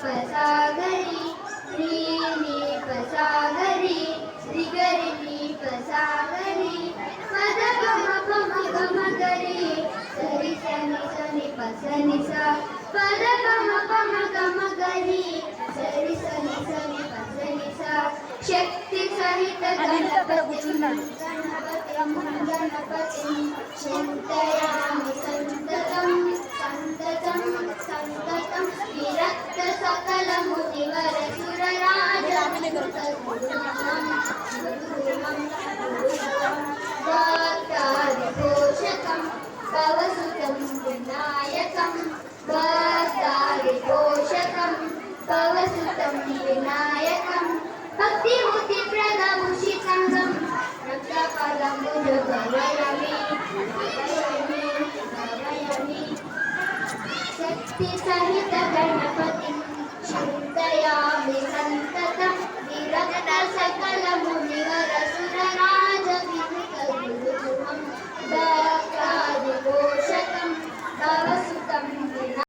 పసాగరి శ్రీని పసాగరి శ్రీగరిని పసాగరి పద గమ పమ గమ గరి సరి సని సని పసని స పద గమ పమ గమ గరి సరి సని సని పసని స శక్తి సహిత గణపతి చింతయామి సంతతం సంతతం సంతతం విరక్త సకల మునివర సురరాజ పోషకం పవసుతం వినాయకం భక్తాది పోషకం పవసుతం వినాయకం భక్తిముక్తి ప్రదముషితంగం రక్తపదములు భవయమి శక్తి సహిత